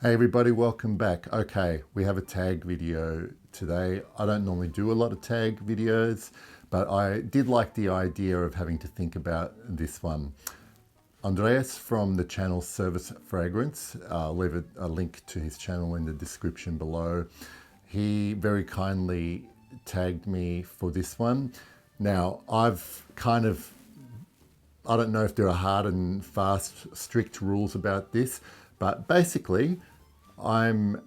Hey everybody, welcome back. Okay, we have a tag video today. I don't normally do a lot of tag videos, but I did like the idea of having to think about this one. Andreas from the channel Service Fragrance, I'll leave a link to his channel in the description below. He very kindly tagged me for this one. Now, I don't know if there are hard and fast, strict rules about this, but basically, I'm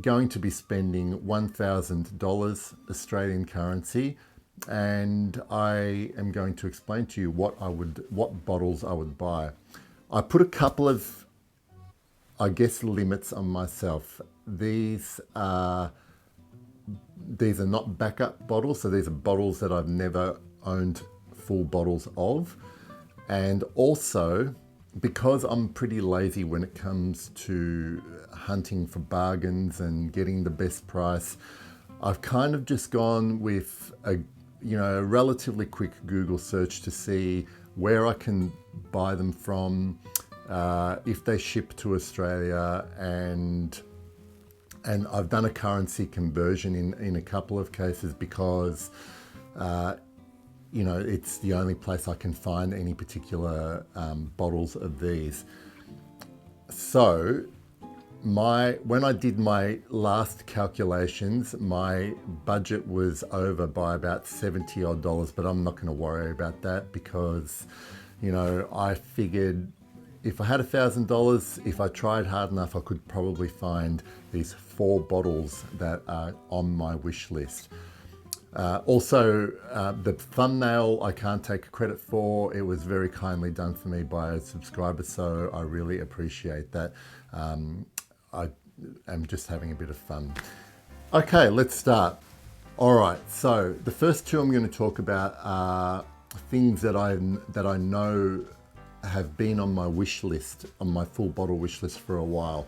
going to be spending $1,000 Australian currency, and I am going to explain to you what bottles I would buy. I put a couple of, I guess, limits on myself. These are not backup bottles, so these are bottles that I've never owned full bottles of. And also, because I'm pretty lazy when it comes to hunting for bargains and getting the best price, I've kind of just gone with a relatively quick Google search to see where I can buy them from, if they ship to Australia, and I've done a currency conversion in a couple of cases because it's the only place I can find any particular bottles of these. So when I did my last calculations, my budget was over by about $70 odd, but I'm not going to worry about that because, I figured if I had $1,000, if I tried hard enough, I could probably find these 4 bottles that are on my wish list. Also, the thumbnail I can't take credit for. It was very kindly done for me by a subscriber, so I really appreciate that. I am just having a bit of fun. Okay, let's start. All right, so the first two I'm going to talk about are things that I know have been on my wish list, on my full bottle wish list for a while.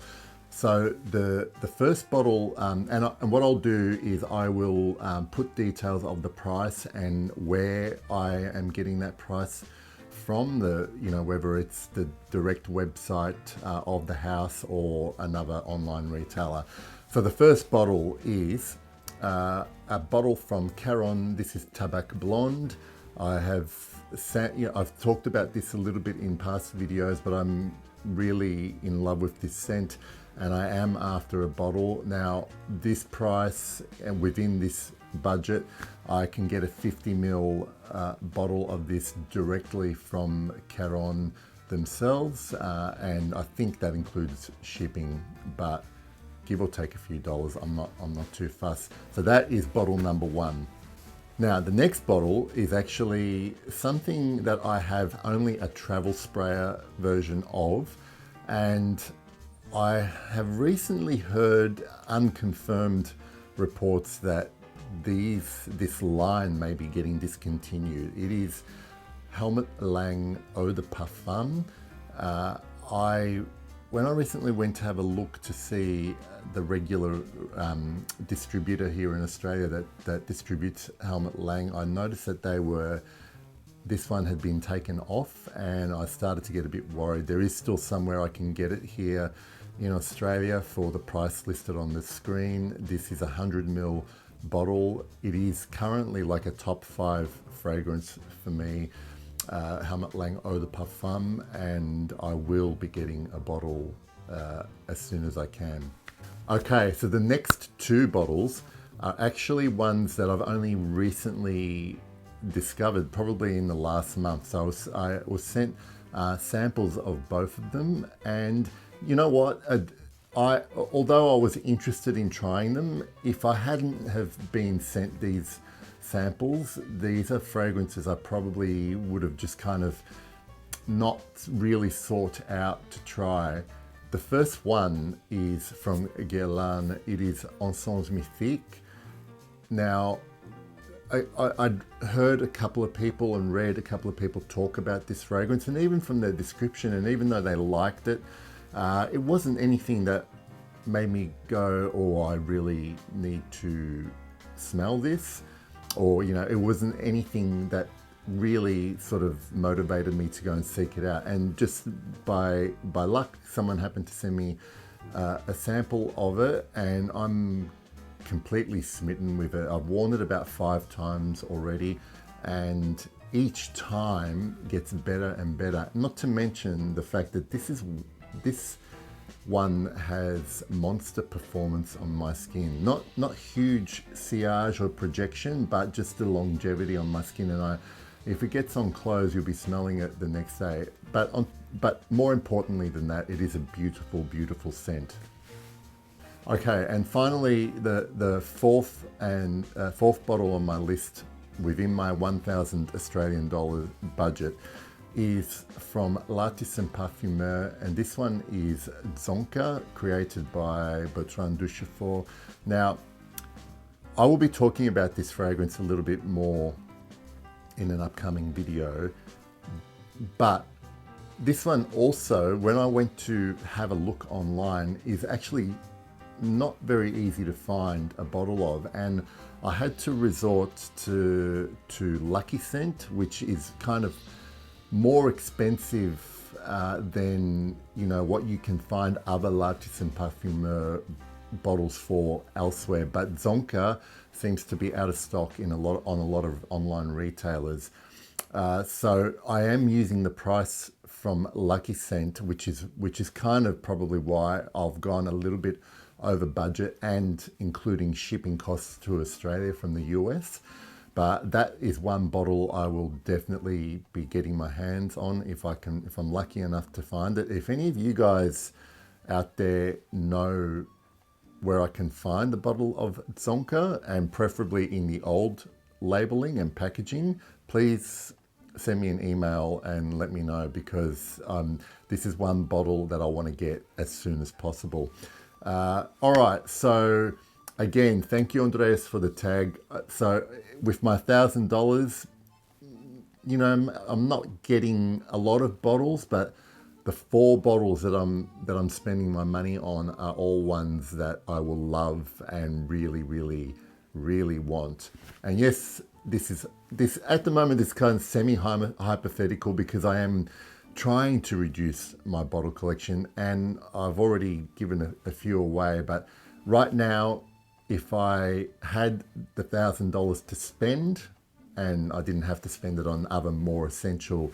So the first bottle, and what I'll do is I will put details of the price and where I am getting that price from, whether it's the direct website of the house or another online retailer. So the first bottle is a bottle from Caron. This is Tabac Blonde. I've talked about this a little bit in past videos, but I'm really in love with this scent, and I am after a bottle. Now, this price and within this budget, I can get a 50ml bottle of this directly from Caron themselves, and I think that includes shipping, but give or take a few dollars, I'm not too fussed. So that is bottle number 1. Now, the next bottle is actually something that I have only a travel sprayer version of, and I have recently heard unconfirmed reports that this line may be getting discontinued. It is Helmut Lang Eau de Parfum. When I recently went to have a look to see the regular distributor here in Australia that distributes Helmut Lang, I noticed that this one had been taken off, and I started to get a bit worried. There is still somewhere I can get it here in Australia for the price listed on the screen. This is a 100ml bottle. It is currently like a top 5 fragrance for me. Helmut Lang Eau de Parfum, and I will be getting a bottle as soon as I can. Okay, so the next 2 bottles are actually ones that I've only recently discovered, probably in the last month. So I was sent samples of both of them, and you know what? Although I was interested in trying them, if I hadn't have been sent these samples, these are fragrances I probably would have just kind of not really sought out to try. The first one is from Guerlain. It is Encens Mythique. Now, I'd heard a couple of people and read a couple of people talk about this fragrance, and even from their description, and even though they liked it, it wasn't anything that made me go, oh, I really need to smell this. Or, it wasn't anything that really sort of motivated me to go and seek it out. And just by luck, someone happened to send me a sample of it, and I'm completely smitten with it. I've worn it about 5 times already, and each time gets better and better. Not to mention the fact that this one has monster performance on my skin. Not huge sillage or projection, but just the longevity on my skin. And if it gets on clothes, you'll be smelling it the next day. But more importantly than that, it is a beautiful, beautiful scent. Okay, and finally, the fourth bottle on my list within my 1,000 Australian dollar budget is from L'Artisan Parfumeur, and this one is Zonka, created by Bertrand Duchefort. Now, I will be talking about this fragrance a little bit more in an upcoming video, but this one also, when I went to have a look online, is actually not very easy to find a bottle of, and I had to resort to Lucky Scent, which is kind of more expensive than what you can find other L'Artisan Parfumeur bottles for elsewhere. But Zonka seems to be out of stock on a lot of online retailers. So I am using the price from Lucky Scent, which is kind of probably why I've gone a little bit over budget, and including shipping costs to Australia from the US. But that is one bottle I will definitely be getting my hands on if I'm lucky enough to find it. If any of you guys out there know where I can find a bottle of Zonka, and preferably in the old labeling and packaging, please send me an email and let me know, because this is one bottle that I want to get as soon as possible. All right, so again, thank you, Andreas, for the tag. So with my $1,000, I'm not getting a lot of bottles, but the 4 bottles that I'm spending my money on are all ones that I will love and really, really, really want. And yes, this at the moment is kind of semi-hypothetical, because I am trying to reduce my bottle collection, and I've already given a few away. But right now, if I had the $1,000 to spend and I didn't have to spend it on other more essential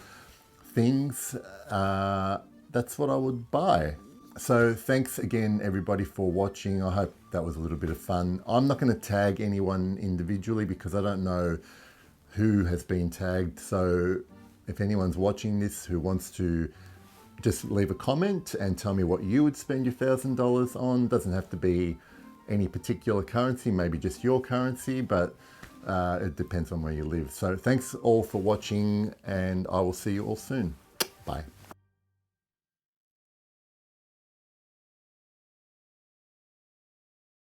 things, that's what I would buy. So thanks again, everybody, for watching. I hope that was a little bit of fun. I'm not going to tag anyone individually because I don't know who has been tagged. So if anyone's watching this who wants to just leave a comment and tell me what you would spend your $1,000 on, doesn't have to be any particular currency, maybe just your currency, but it depends on where you live. So thanks all for watching, and I will see you all soon. Bye.